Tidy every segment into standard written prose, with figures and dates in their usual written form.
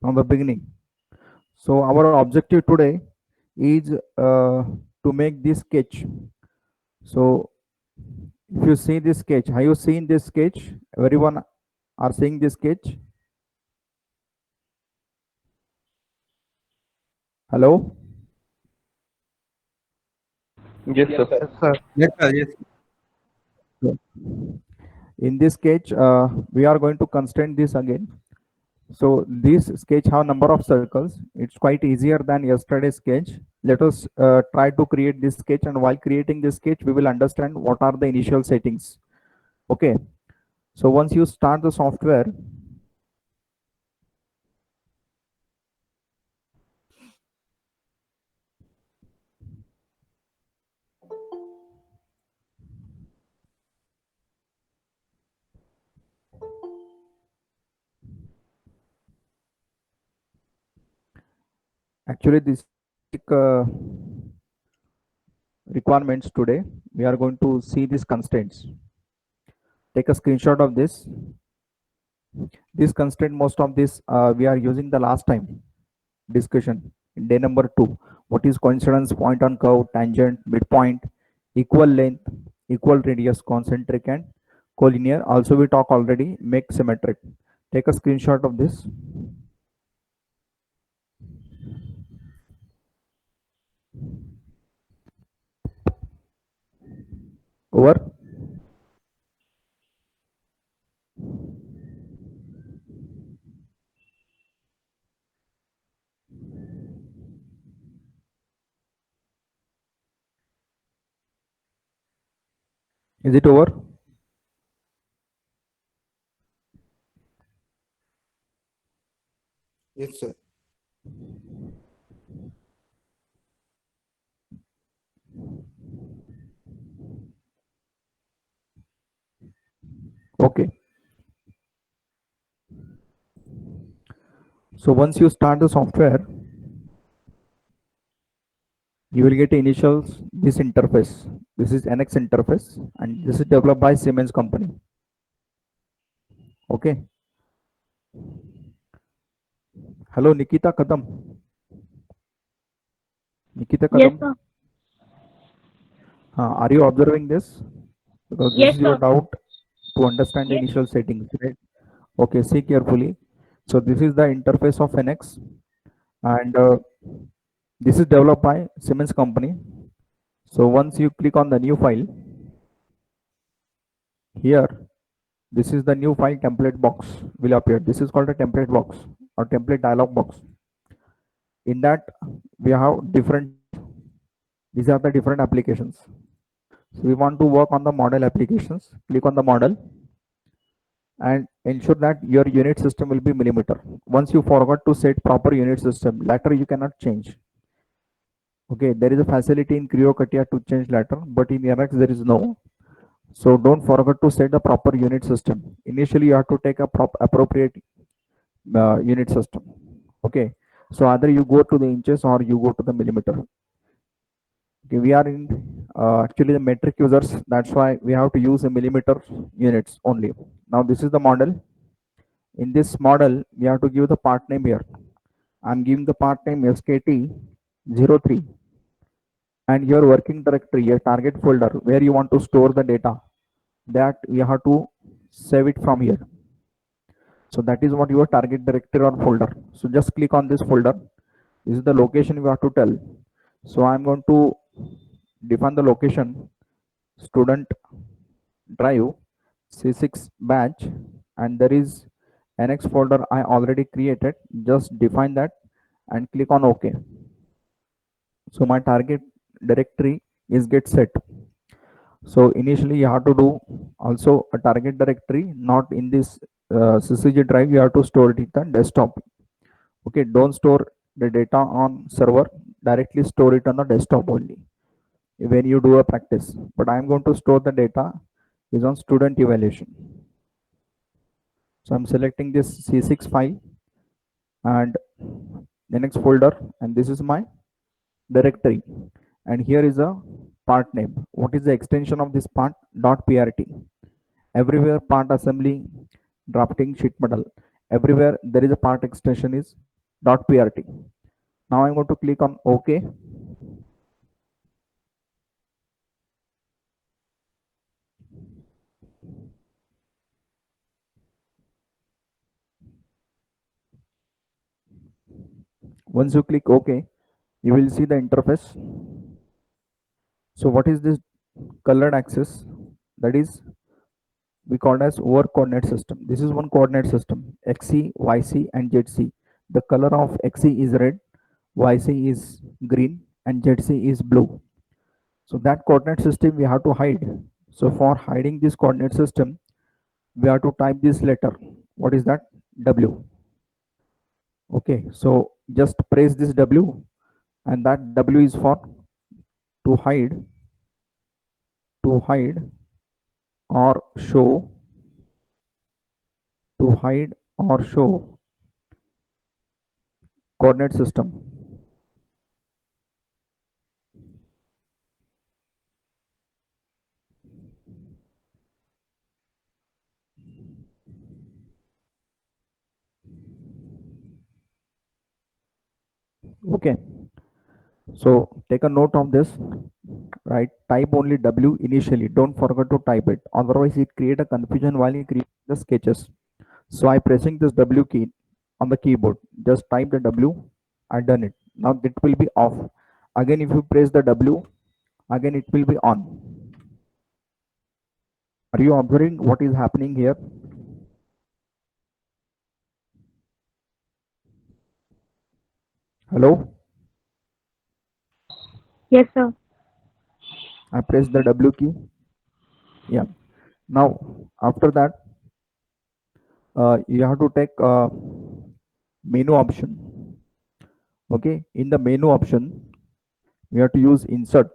from the beginning. So our objective today is to make this sketch. So if you see this sketch, have you seen this sketch? Everyone are seeing this sketch? Hello? Yes, sir. Yes, sir. Yes, sir. Yes. In this sketch, we are going to constrain this again. So this sketch have number of circles. It's quite easier than yesterday's sketch. Let us try to create this sketch, and while creating this sketch, we will understand what are the initial settings. Okay. So once you start the software, actually this requirements today, we are going to see these constraints. Take a screenshot of this. This constraint, most of this we are using the last time discussion in day number 2. What is coincidence, point on curve, tangent, midpoint, equal length, equal radius, concentric, and collinear. Also we talk already make symmetric. Take a screenshot of this. Over. Is it over? Yes, sir. Okay. So once you start the software, you will get initials this interface. This is NX interface, and this is developed by Siemens company. Okay. Hello, Nikita Kadam. Nikita Yes, Kadam. sir. Are you observing this? Because this Yes, is your sir. doubt to understand the Yes. initial settings, right? Okay, see carefully. So this is the interface of NX, and this is developed by Siemens company. So once you click on the new file, here, this is the new file template box will appear. This is called a template box or template dialog box. In that, we have different, these are the different applications. So we want to work on the model applications. Click on the model and ensure that your unit system will be millimeter. Once you forgot to set proper unit system, later you cannot change. Okay, there is a facility in Creo CATIA to change later, but in NX there is no. So don't forget to set the proper unit system. Initially, you have to take a appropriate unit system. Okay, so either you go to the inches or you go to the millimeter. Okay, we are in actually the metric users. That's why we have to use a millimeter units only. Now this is the model. In this model, we have to give the part name here. I'm giving the part name SKT03 and your working directory, your target folder where you want to store the data, that we have to save it from here. So that is what your target directory or folder. So just click on this folder. This is the location we have to tell. So I'm going to define the location student drive C6 batch, and there is NX folder I already created. Just define that and click on OK. So my target directory is get set. So initially you have to do also a target directory, not in this CCG drive. You have to store it in the desktop. Okay, don't store the data on server, directly store it on the desktop only when you do a practice. But I'm going to store the data is on student evaluation. So I'm selecting this C6 file and the next folder, and this is my directory, and here is a part name. What is the extension of this part? .prt. Everywhere part assembly, drafting, sheet metal, everywhere there is a part extension is .prt. Now I'm going to click on OK. Once you click OK, you will see the interface. So what is this colored axis? That is we call as work coordinate system. This is one coordinate system, XC, YC and ZC. The color of XC is red, YC is green and ZC is blue. So that coordinate system we have to hide. So for hiding this coordinate system, we have to type this letter. What is that? W. Okay, so just press this W, and that W is for to hide, to hide or show, to hide or show coordinate system. Okay, so take a note of this, right? Type only W initially, don't forget to type it, otherwise it create a confusion while you create the sketches. So I pressing this W key on the keyboard, just type the W. I done it. Now it will be off. Again if you press the W, again it will be on. Are you observing what is happening here? Hello? Yes, sir. I press the W key. Yeah. Now after that, you have to take menu option. Okay. In the menu option, we have to use insert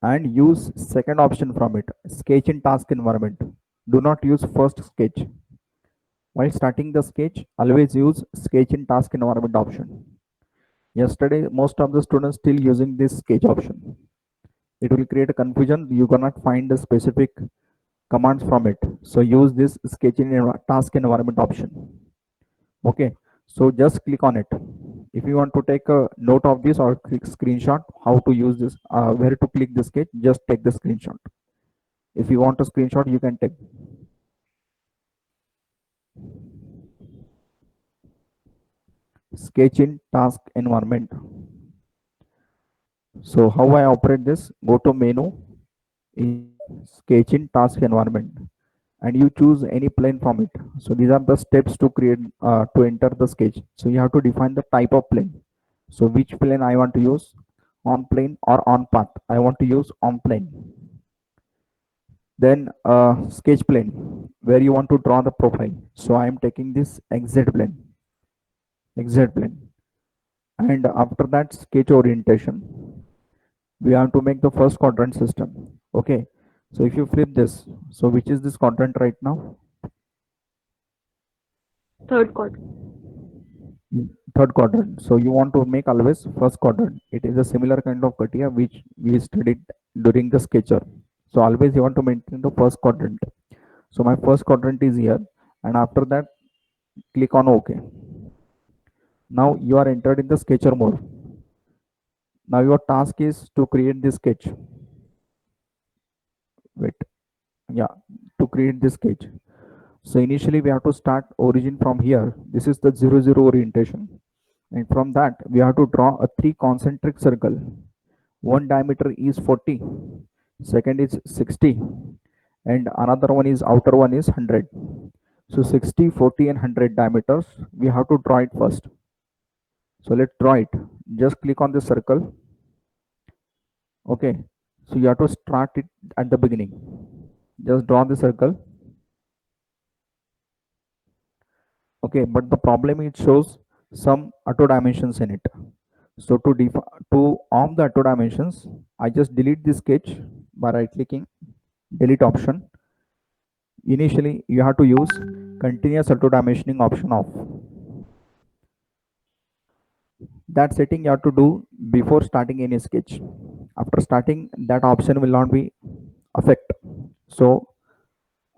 and use second option from it, sketch in task environment. Do not use first sketch. While starting the sketch, always use sketch in task environment option. Yesterday, most of the students still using this sketch option. It will create a confusion. You cannot find the specific commands from it. So use this sketch in task environment option. Okay. So just click on it. If you want to take a note of this or click screenshot, how to use this, where to click the sketch, just take the screenshot. If you want a screenshot, you can take. Sketch in task environment. So how I operate this? Go to menu, in sketch in task environment, and you choose any plane from it. So these are the steps to create to enter the sketch. So you have to define the type of plane. So which plane I want to use, on plane or on path. I want to use on plane. Then sketch plane, where you want to draw the profile. So I am taking this XZ plane, XZ plane. And after that, sketch orientation, we have to make the first quadrant system. Okay, so if you flip this, so which is this quadrant right now? Third quadrant. Third quadrant. So you want to make always first quadrant. It is a similar kind of CATIA which we studied during the sketcher. So always you want to maintain the first quadrant. So my first quadrant is here, and after that click on OK. Now you are entered in the sketcher mode. Now your task is to create this sketch. Wait, yeah, to create this sketch. So initially we have to start origin from here. This is the 0 0 orientation, and from that we have to draw a 3 concentric circle. One diameter is 40, second is 60, and another one is outer one is 100. So 60, 40 and 100 diameters we have to draw it first. So let's draw it. Just click on the circle. Okay, so you have to start it at the beginning. Just draw the circle. Okay, but the problem, it shows some auto dimensions in it. So to arm the auto dimensions, I just delete this sketch by right clicking, delete option. Initially you have to use continuous auto dimensioning option off. That setting you have to do before starting any sketch. After starting, that option will not be affect. So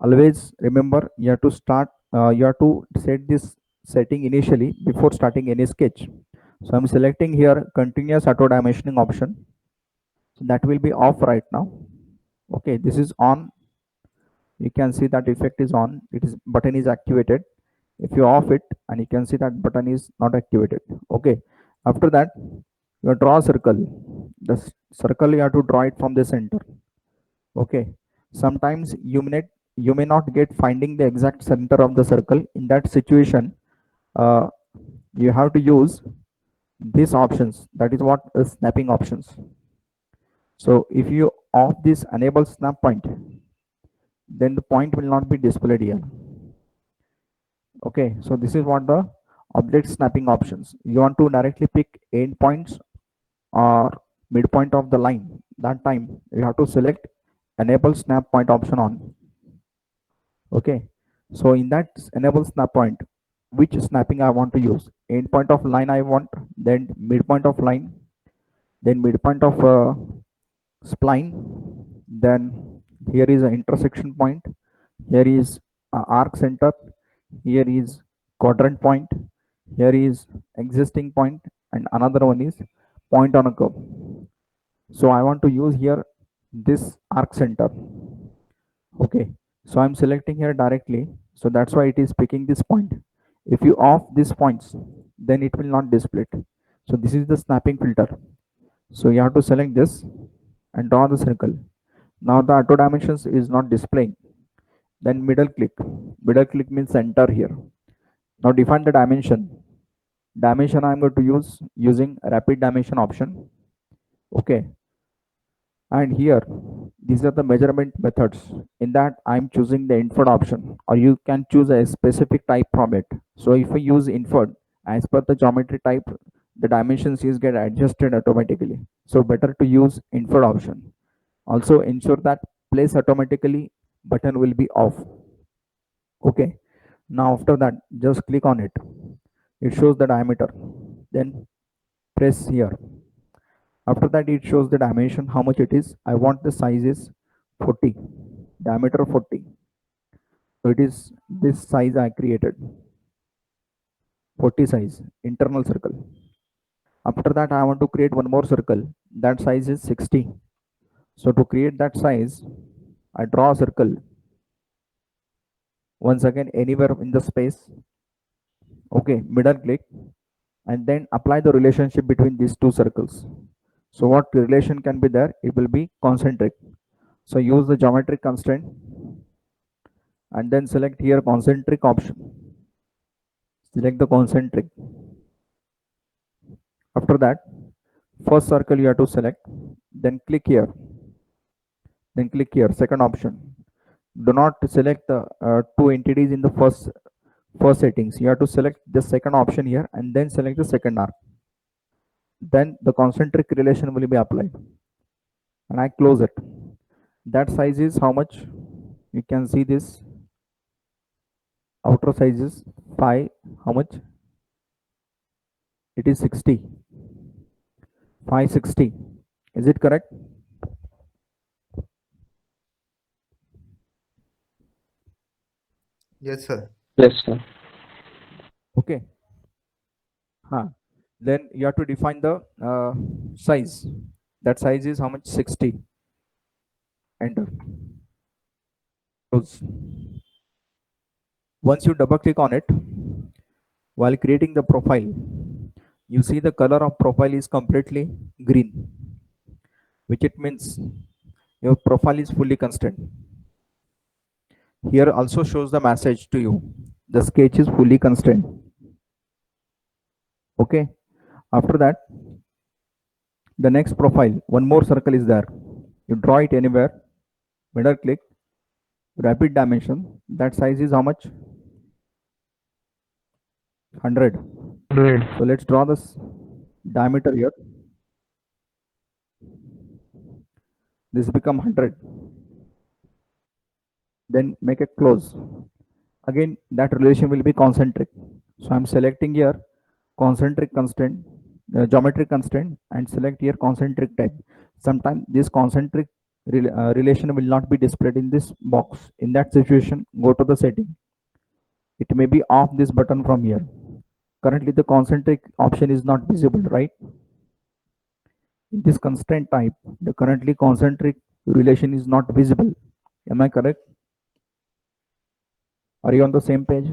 always remember, you have to start, you have to set this setting initially before starting any sketch. So I'm selecting here continuous auto dimensioning option. So that will be off right now. Okay, this is on. You can see that effect is on. It is button is activated. If you off it, and you can see that button is not activated. Okay, after that you draw a circle. The circle you have to draw it from the center. Okay, sometimes you may not get finding the exact center of the circle. In that situation, uh, you have to use these options. That is what is snapping options. So if you off this enable snap point, then the point will not be displayed here. Okay, so this is what the object snapping options. You want to directly pick end points or midpoint of the line. That time you have to select enable snap point option on. Okay, so in that enable snap point, which snapping I want to use, end point of line I want, then midpoint of line, then midpoint of spline, then here is an intersection point, here is arc center, here is quadrant point, here is existing point, and another one is point on a curve. So I want to use here this arc center. Okay, so I'm selecting here directly, so that's why it is picking this point. If you off these points, then it will not display it. So this is the snapping filter. So you have to select this and draw the circle. Now the auto dimensions is not displaying. Then middle click means center here. Now define the dimension. Dimension I'm going to use using rapid dimension option. Okay, and here these are the measurement methods. In that I'm choosing the inferred option, or you can choose a specific type from it. So if we use inferred, as per the geometry type, the dimensions is get adjusted automatically. So better to use inferred option. Also ensure that place automatically button will be off. Okay, now after that just click on it. It shows the diameter, then press here. After that it shows the dimension how much it is. I want the size is 40, diameter 40. So it is this size I created, 40 size internal circle. After that I want to create one more circle, that size is 60. So to create that size, I draw a circle once again anywhere in the space. Okay, middle click, and then apply the relationship between these two circles. So what relation can be there? It will be concentric. So use the geometric constraint and then select here concentric option. Select the concentric. After that, first circle you have to select, then click here, then click here second option. Do not select the two entities in the first settings. You have to select the second option here and then select the second arc. Then the concentric relation will be applied, and I close it. That size is how much? You can see this outer size is 5. How much? It is 60. 560. Is it correct? Yes, sir. Yes, sir. Okay. Then you have to define the size. That size is how much? 60. Enter. Close. Once you double click on it, while creating the profile, you see the color of profile is completely green, which it means your profile is fully constrained. Here also shows the message to you, the sketch is fully constrained. Okay, after that the next profile, one more circle is there. You draw it anywhere, middle click, rapid dimension. That size is how much? 100. 100. So let's draw this diameter here. This become 100. Then make a close. Again that relation will be concentric. So I'm selecting here concentric constraint, geometric constraint, and select here concentric type. Sometimes this concentric relation will not be displayed in this box. In that situation, go to the setting, it may be off this button from here. Currently the concentric option is not visible, right? In this constraint type, the currently concentric relation is not visible. Am I correct? Are you on the same page?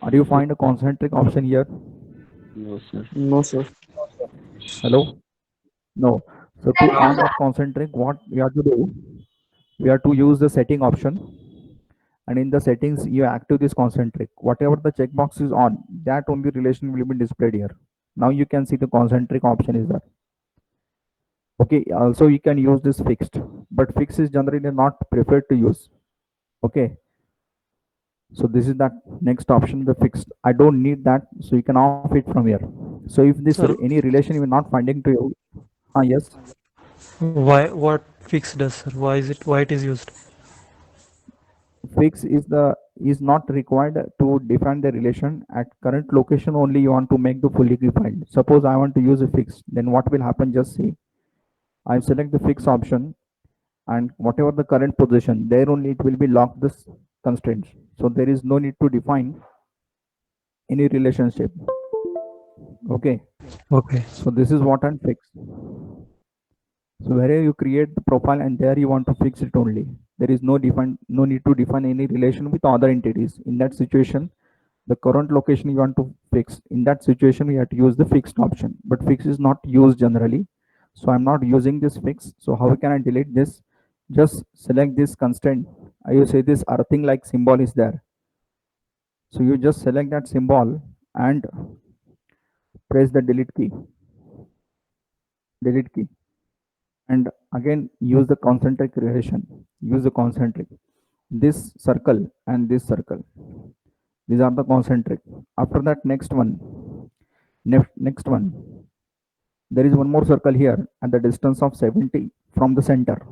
Are you find a concentric option here? No, sir. No, sir. Hello? No. So to on that concentric, what we have to do, we have to use the setting option, and in the settings you active this concentric. Whatever the checkbox is on, that only relation will be displayed here. Now you can see the concentric option is there. Okay, also you can use this fixed, but fixed is generally not preferred to use. Okay, so this is that next option, the fixed. I don't need that, so you can off it from here. So if this Sir, any relation you're not finding to you, yes, why what fix does, sir? Why it is used? fix is not required to define the relation at current location. Only you want to make the fully defined. Suppose I want to use a fix, then what will happen? Just see, I select the fix option, and whatever the current position, there only it will be locked this constraints. So there is no need to define any relationship. Okay, Okay. so this is what I'm fix. So wherever you create the profile and there you want to fix it only. There is no need to define any relation with other entities. In that situation, the current location you want to fix. In that situation, we have to use the fixed option. But fix is not used generally. So I'm not using this fix. So how can I delete this? Just select this constraint. I will say this earthing like symbol is there. So you just select that symbol and press the delete key, and again use the concentric relation. Use the concentric. This circle and this circle. These are the concentric. After that, next one. There is one more circle here at the distance of 70 from the center.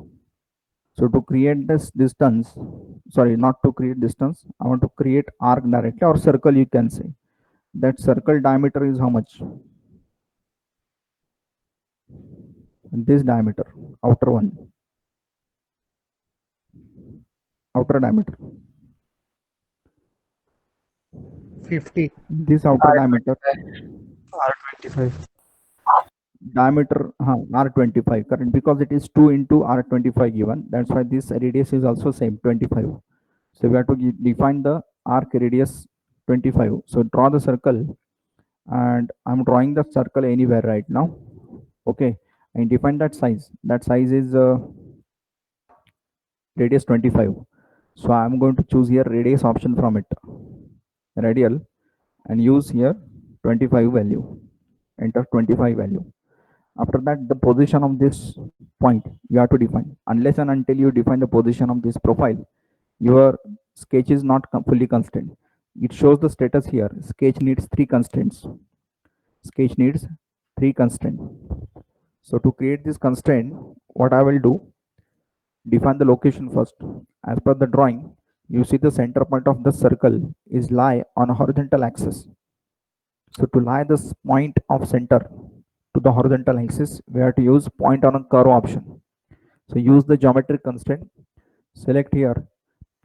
So to create this distance, sorry, not to create distance, I want to create arc directly or circle, you can say. That circle diameter is how much? This diameter, outer one, outer diameter. 50. This outer diameter, R25. diameter R25, correct, because it is 2 into R25 given. That's why this radius is also same 25. So we have to define the arc radius 25. So draw the circle, and I'm drawing the circle anywhere right now. Okay, and define that size. That size is radius 25. So I'm going to choose here radius option from it, radial, and use here 25 value. Enter 25 value. After that, the position of this point you have to define. Unless and until you define the position of this profile, your sketch is not fully constrained. It shows the status here. Sketch needs 3 constraints. Sketch needs 3 constraints. So to create this constraint, what I will do, define the location first. As per the drawing, you see the center point of the circle is lie on a horizontal axis. So to lie this point of center to the horizontal axis, we have to use point on a curve option. So use the geometric constraint. Select here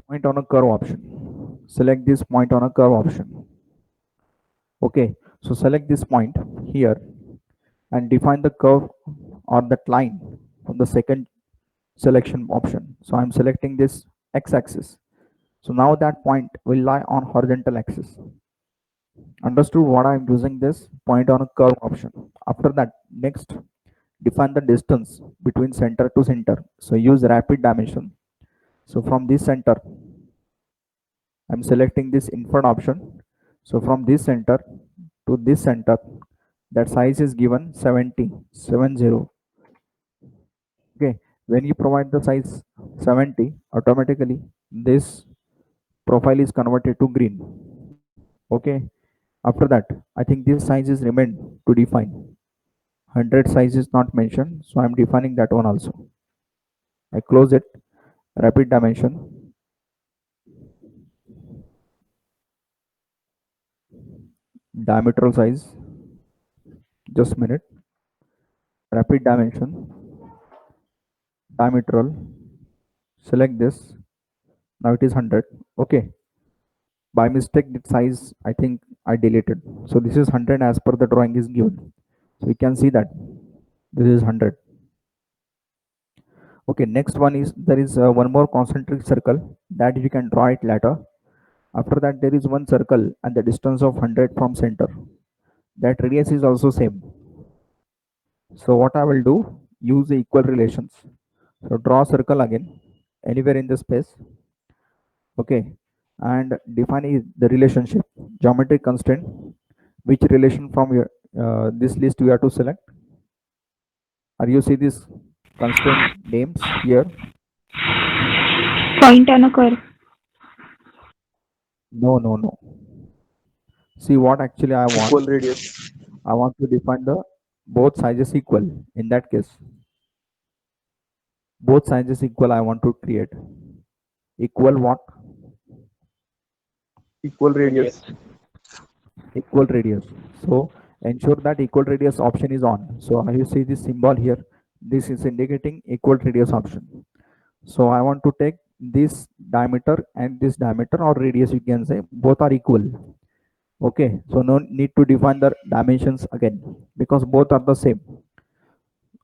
point on a curve option. Select this point on a curve option. Okay, so select this point here and define the curve or that line from the second selection option. So I'm selecting this x-axis. So now that point will lie on horizontal axis. Understood what I'm using this point on a curve option. After that, next, define the distance between center to center. So use rapid dimension. So from this center, I'm selecting this inferred option. So from this center to this center, that size is given 70. Okay, when you provide the size 70, automatically this profile is converted to green. Okay, after that, I think this size is remained to define. 100 size is not mentioned, so I'm defining that one also. I close it. Rapid dimension, diametral size, just a minute. Rapid dimension, diametral, select this. Now it is 100. Okay, by mistake this size I think I deleted, so this is 100 as per the drawing is given. So you can see that this is 100. Okay, next one is there is one more concentric circle that you can draw it later. After that there is one circle and the distance of 100 from center, that radius is also same. So what I will do, use the equal relations. So draw circle again anywhere in the space. Okay, and define the relationship geometric constraint. Which relation from your this list you have to select? Are you see this constraint names here? Point on a curve. No, no, no. See what actually I want. Equal radius. I want to define the both sizes equal. In that case, both sizes equal I want to create. Equal what? Equal radius. Equal radius. So ensure that equal radius option is on. So you see this symbol here, this is indicating equal radius option. So I want to take this diameter and this diameter or radius, you can say both are equal. Okay, so no need to define the dimensions again because both are the same.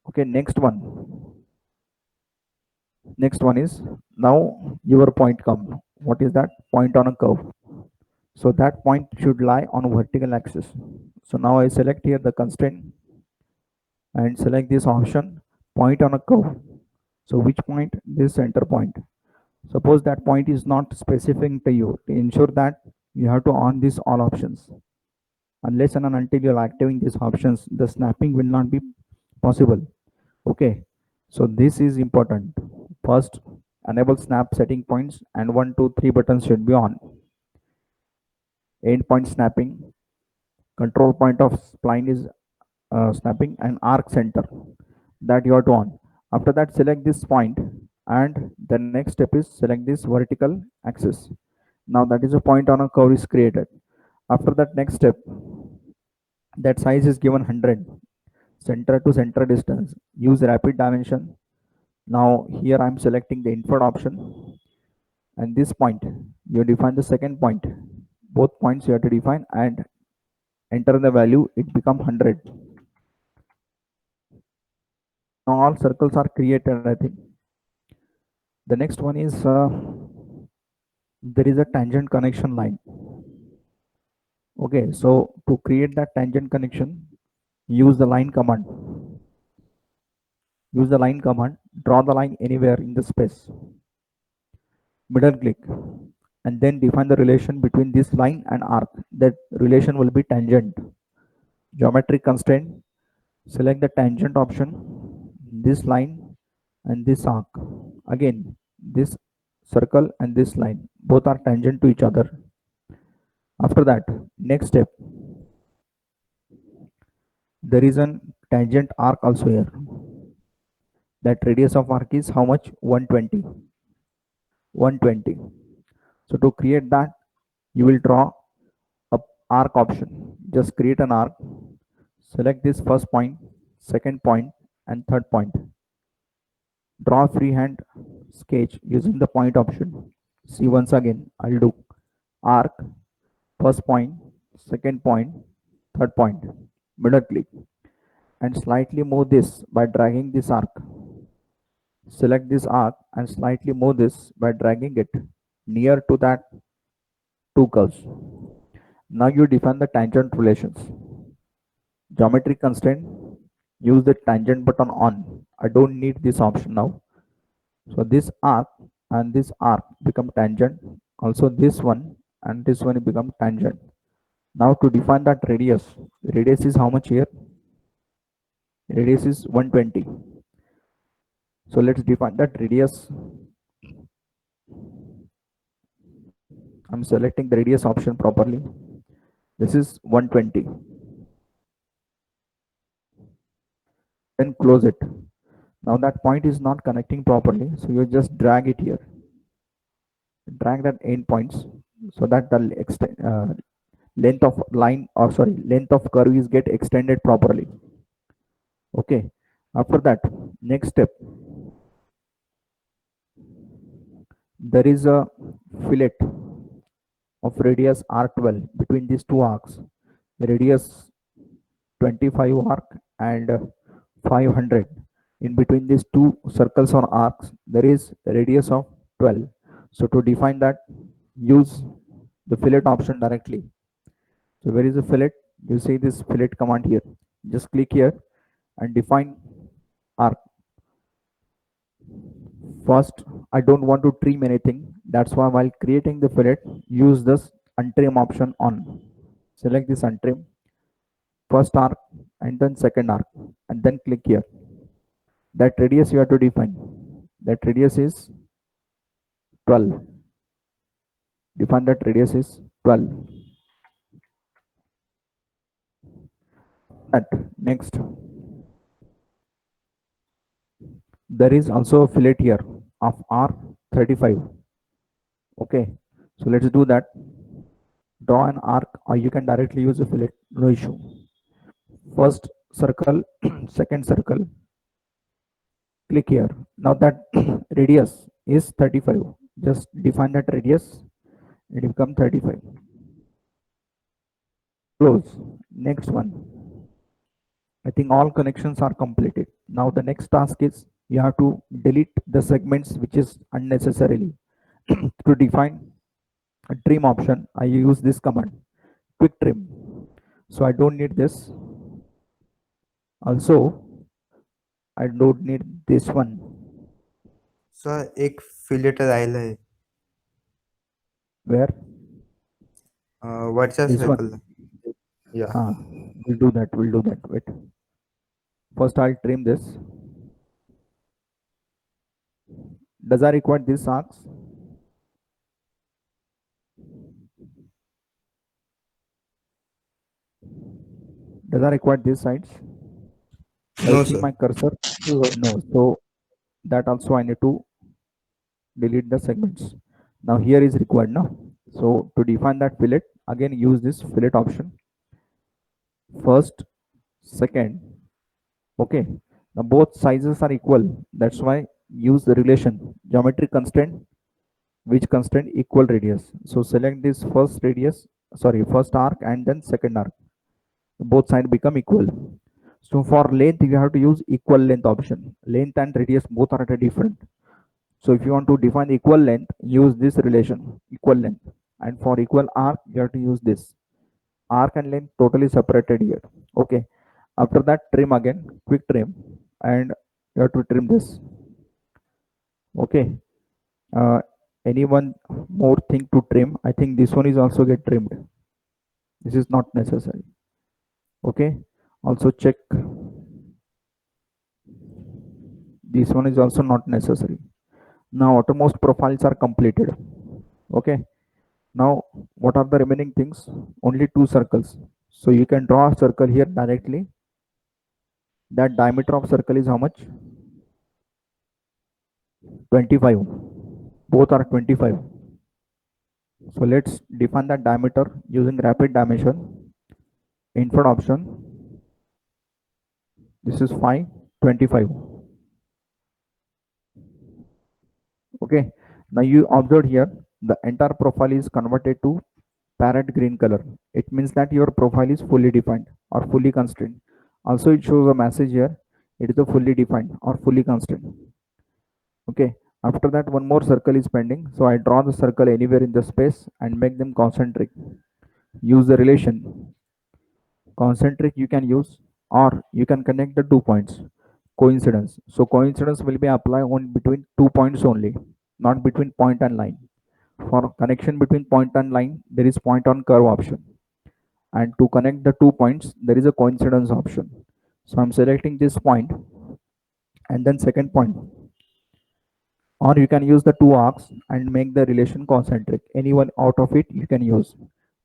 Okay, next one is now your point come. What is that? Point on a curve. So that point should lie on vertical axis. So now I select here the constraint and select this option, point on a curve. So which point? This center point. Suppose that point is not specific to you. To ensure that you have to on these all options. Unless and until you're activating these options, the snapping will not be possible. Okay, so this is important. First, enable snap setting points and 1, 2, 3 buttons should be on. End point snapping, control point of spline is snapping, and arc center that you are to on. After that, select this point, and the next step is select this vertical axis. Now that is a point on a curve is created. After that, next step, that size is given 100, center to center distance. Use rapid dimension. Now here I'm selecting the invert option, and this point you define the second point. Both points you have to define and enter the value. It become 100. Now all circles are created, I think. The next one is there is a tangent connection line. Okay, so to create that tangent connection, use the line command. Use the line command, draw the line anywhere in the space. Middle click, and then define the relation between this line and arc. That relation will be tangent. Geometric constraint, select the tangent option, this line and this arc. Again, this circle and this line, both are tangent to each other. After that, next step, there is a tangent arc also here. That radius of arc is how much? 120. 120. So to create that, you will draw a arc option. Just create an arc. Select this first point, second point, and third point. Draw freehand sketch using the point option. See once again, I'll do arc, first point, second point, third point, middle click, and slightly move this by dragging this arc. Select this arc and slightly move this by dragging it near to that two curves. Now you define the tangent relations. Geometric constraint, use the tangent button on. I don't need this option now. So this arc and this arc become tangent. Also this one and this one become tangent. Now to define that radius is how much here? Radius is 120. So let's define that radius. I'm selecting the radius option properly. This is 120. Then close it. Now that point is not connecting properly, so you just drag it here. Drag that end points so that the length of line, or sorry, length of curve is get extended properly. Okay. After that, next step, there is a fillet of radius r12 between these two arcs, radius 25 arc and 500. In between these two circles or arcs there is radius of 12. So to define that, use the fillet option directly. So where is the fillet? You see this fillet command here. Just click here and define arc. First, I don't want to trim anything. That's why while creating the fillet, use this untrim option on. Select this untrim, first arc and then second arc, and then click here. That radius you have to define. That radius is 12. Define that radius is 12. That next, there is also a fillet here of R35. Okay, so let's do that. Draw an arc, or you can directly use a fillet, no issue. First circle, second circle, click here. Now that radius is 35, just define that radius, it become 35. Close. Next one. I think all connections are completed. Now the next task is you have to delete the segments which is unnecessarily. To define a trim option, I use this command, quick trim. So I don't need this. Also, I don't need this one. Sir एक fillet राहिलं आहे Where? वरच्या This one. सर्कलला या We'll do that. We'll do that. Wait. First, I'll trim this. Does I require these arcs? Does I require these sides? No, I see sir. my cursor. No. So that also I need to delete the segments. Now here is required now. So to define that fillet, again use this fillet option. First, second. Okay. Now both sizes are equal. That's why use the relation geometric constraint, which constraint equal radius. So select this first radius, sorry, first arc and then second arc. Both sides become equal. So for length, you have to use equal length option. Length and radius both are different. So if you want to define equal length, use this relation, equal length. And for equal arc, you have to use this. Arc and length totally separated here. Okay. After that, trim again, quick trim, and you have to trim this. Okay. Anyone more thing to trim? I think this one is also get trimmed. This is not necessary. Okay. Also check. This one is also not necessary. Now outermost profiles are completed. Okay. Now what are the remaining things? Only two circles. So you can draw a circle here directly. That diameter of circle is how much? 25. Both are 25. So let's define that diameter using rapid dimension. Input option. This is 5, 25. Okay. Now you observe here the entire profile is converted to parrot green color. It means that your profile is fully defined or fully constrained. Also it shows a message here. It is a fully defined or fully constrained. Okay. After that, one more circle is pending. So I draw the circle anywhere in the space and make them concentric. Use the relation. Concentric you can use, or you can connect the 2 points. Coincidence. So coincidence will be applied on between 2 points only, not between point and line. For connection between point and line, there is point on curve option. And to connect the 2 points, there is a coincidence option. So I'm selecting this point and then second point. Or you can use the two arcs and make the relation concentric. Any one out of it you can use.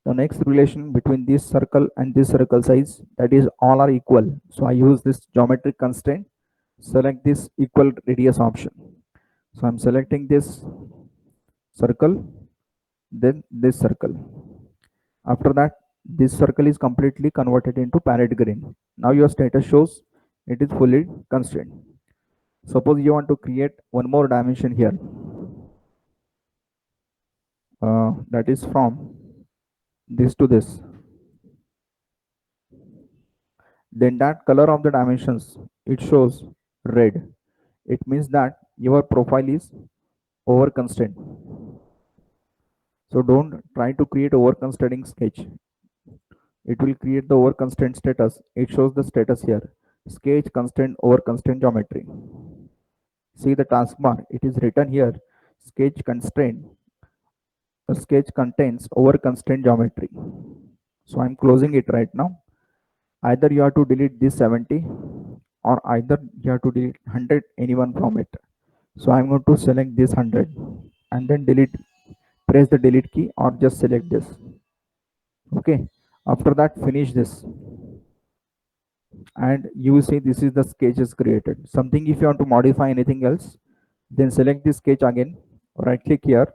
The next relation between this circle and this circle size, that is all are equal. So I use this geometric constraint. Select this equal radius option. So I'm selecting this circle, then this circle. After that, this circle is completely converted into parrot green. Now your status shows it is fully constrained. Suppose you want to create one more dimension here. that is from this to this, then that color of the dimensions, it shows red. It means that your profile is over constrained. So don't try to create over constraining sketch. It will create the over constraint status. It shows the status here. Sketch constraint over constraint geometry. See the taskbar. It is written here. Sketch constraint. The sketch contains over constraint geometry. So I'm closing it right now. Either you have to delete this 70 or either you have to delete 100 anyone from it. So I'm going to select this 100 and then delete, press the delete key or just select this. Okay, after that finish this and you will see this is the sketch is created. Something if you want to modify anything else, then select this sketch again, right click here.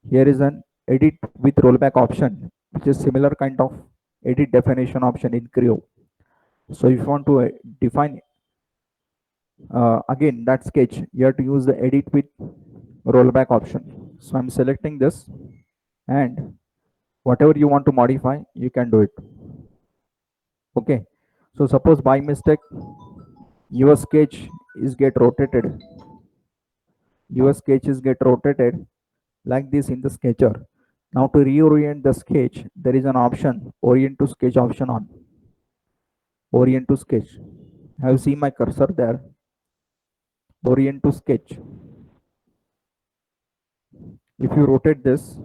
Here is an edit with rollback option, which is similar kind of edit definition option in Creo. So if you want to define again that sketch, you have to use the edit with rollback option. So I'm selecting this and whatever you want to modify, you can do it. Okay, so suppose by mistake your sketch is get rotated, like this in the sketcher. Now to reorient the sketch, there is an option, orient to sketch option on. Orient to sketch. Have you seen my cursor there? Orient to sketch. If you rotate this,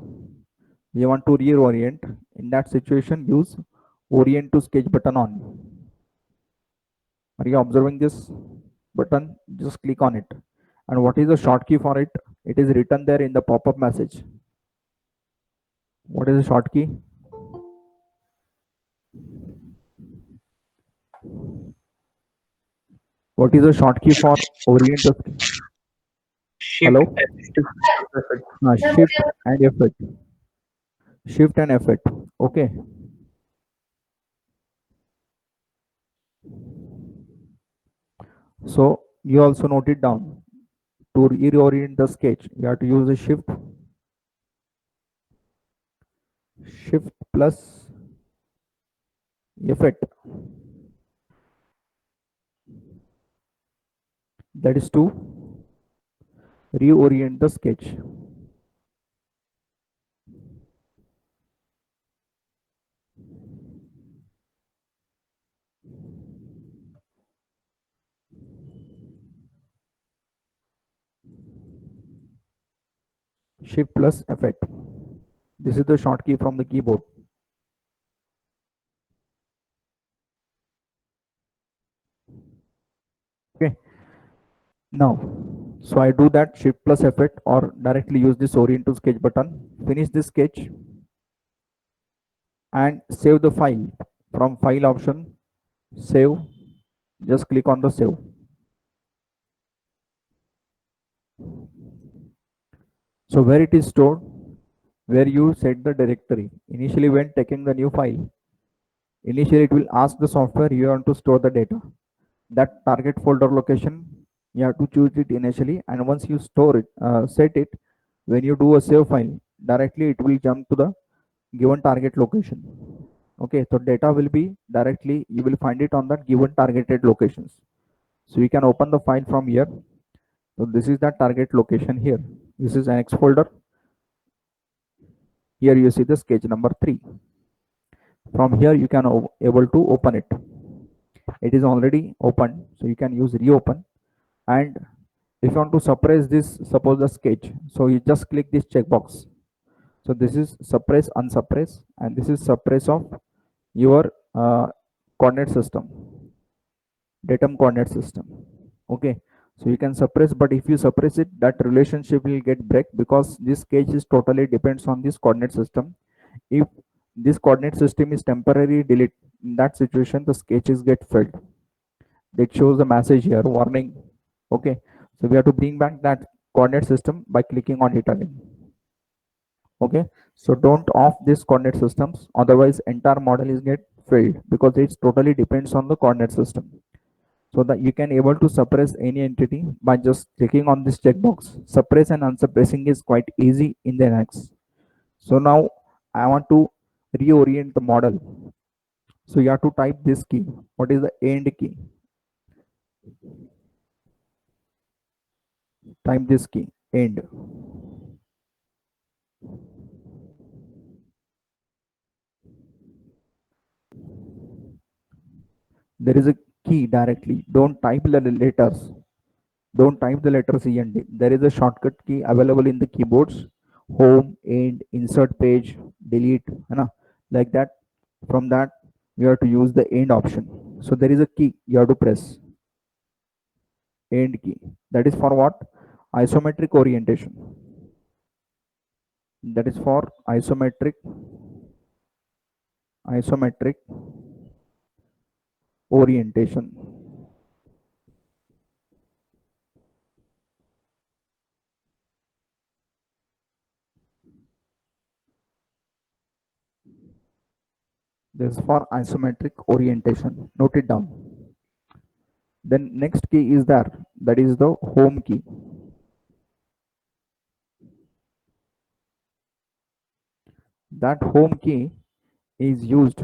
you want to reorient. In that situation, use orient to sketch button on. Are you observing this button? Just click on it. And what is the shortcut for it? It is written there in the pop-up message. What is the shortcut? What is the shortcut for orient to sketch? Hello? Shift and F8. Shift and F8. Okay. So you also note it down. To reorient the sketch, you have to use the shift plus F8. That is to reorient the sketch. Shift plus F8. This is the shortcut from the keyboard. Okay. Now, so I do that shift plus F8 or directly use this orient to sketch button. Finish this sketch and save the file. From file option, save. Just click on the save. So where it is stored, where you set the directory. Initially when taking the new file, initially it will ask the software you want to store the data. That target folder location, you have to choose it initially, and once you store it, set it, when you do a save file, directly it will jump to the given target location. Okay, so data will be directly, you will find it on that given targeted locations. So you can open the file from here. So this is that target location here. This is an X folder. Here you see the sketch number 3. From here you can able to open it. It is already open, so you can use reopen. And if you want to suppress this, suppose the sketch, so you just click this checkbox. So this is suppress, unsuppress, and this is suppress of your coordinate system, datum coordinate system. Okay, so you can suppress, but if you suppress it, that relationship will get break because this sketch is totally depends on this coordinate system. If this coordinate system is temporarily delete, in that situation the sketches get failed. That shows the message here, warning. Okay, so we have to bring back that coordinate system by clicking on it again. Okay, so don't off this coordinate systems, otherwise entire model is get failed because it totally depends on the coordinate system. So that you can able to suppress any entity by just clicking on this checkbox. Suppress and unsuppressing is quite easy in the NX. So now I want to reorient the model. So you have to type this key. What is the end key? Type this key, end. There is a key directly. Don't type the letters. Don't type the letters END. There is a shortcut key available in the keyboards. Home, end, insert page, delete, like that. From that, you have to use the end option. So there is a key you have to press. End key. That is for what? Isometric orientation. That is for isometric orientation. This is for isometric orientation. Note it down. Then next key is there. That is the home key. That home key is used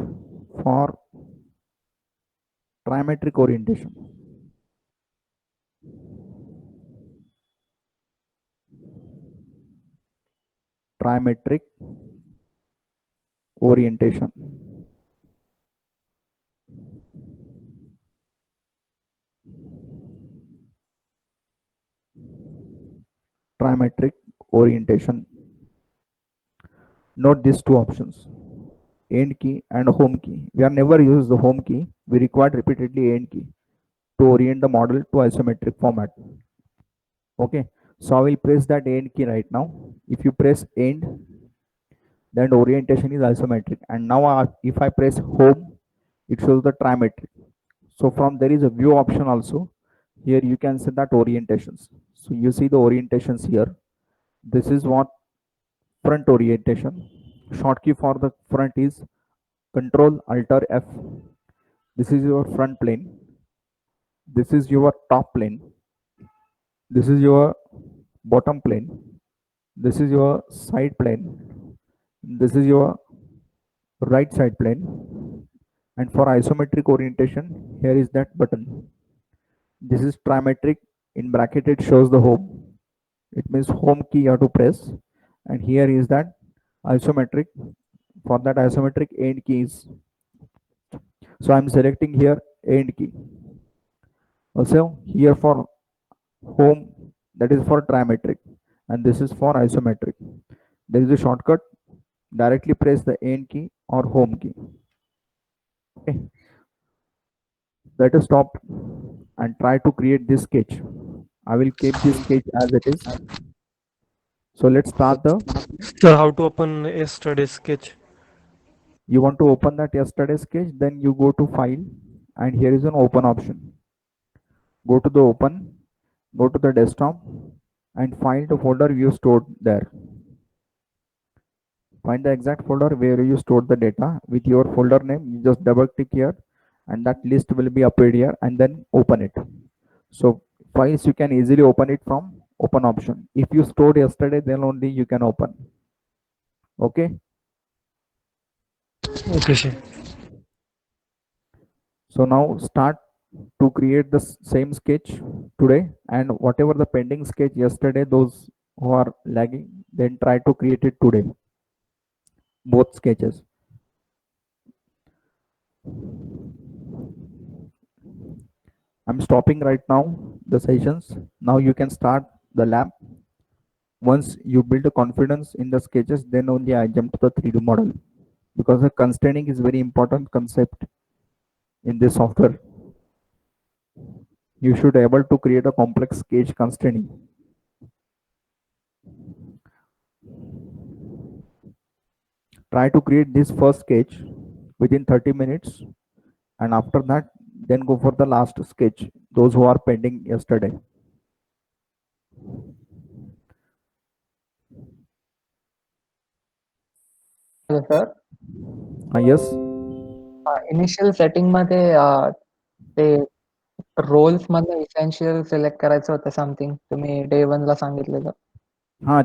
for trimetric orientation. Trimetric orientation. Trimetric orientation. Note these two options, end key and home key. We are never use the home key. We require repeatedly end key to orient the model to isometric format. Okay, so I will press that end key right now. If you press end, then orientation is isometric. And now if I press home, it shows the trimetric. So from there is a view option also. Here you can set that orientations. So you see the orientations here. This is what front orientation. Short key for the front is Control Alt F. This is your front plane. This is your top plane. This is your bottom plane. This is your side plane. This is your right side plane. And for isometric orientation, here is that button. This is trimetric. In bracket, it shows the home. It means home key you have to press. And here is that isometric. For that isometric end keys. So I'm selecting here end key. Also here for home, that is for trimetric, and this is for isometric. There is a shortcut. Directly press the end key or home key. Okay. Let us stop and try to create this sketch. I will keep this sketch as it is. So let's start the. Sir, how to open yesterday's sketch? You want to open that yesterday sketch, then you go to file, and here is an open option. Go to the open, go to the desktop, and find the folder you stored there. Find the exact folder where you stored the data with your folder name. You just double click here, and that list will be appeared here, and then open it. So files you can easily open it from open option. If you stored yesterday, then only you can open. Okay. Okay, sir. So now start to create the same sketch today, and whatever the pending sketch yesterday, those who are lagging, then try to create it today. Both sketches. I'm stopping right now the sessions. Now you can start the lab. Once you build a confidence in the sketches, then only I jump to the 3D model, because the constraining is very important concept in this software. You should able to create a complex sketch constraining. Try to create this first sketch within 30 minutes, and after that then go for the last sketch, those who are pending yesterday. Sir Yes. Initial setting मध्ये ते roles मधलं essential select करायचं होतं something तुम्ही day 1 ला सांगितलेलं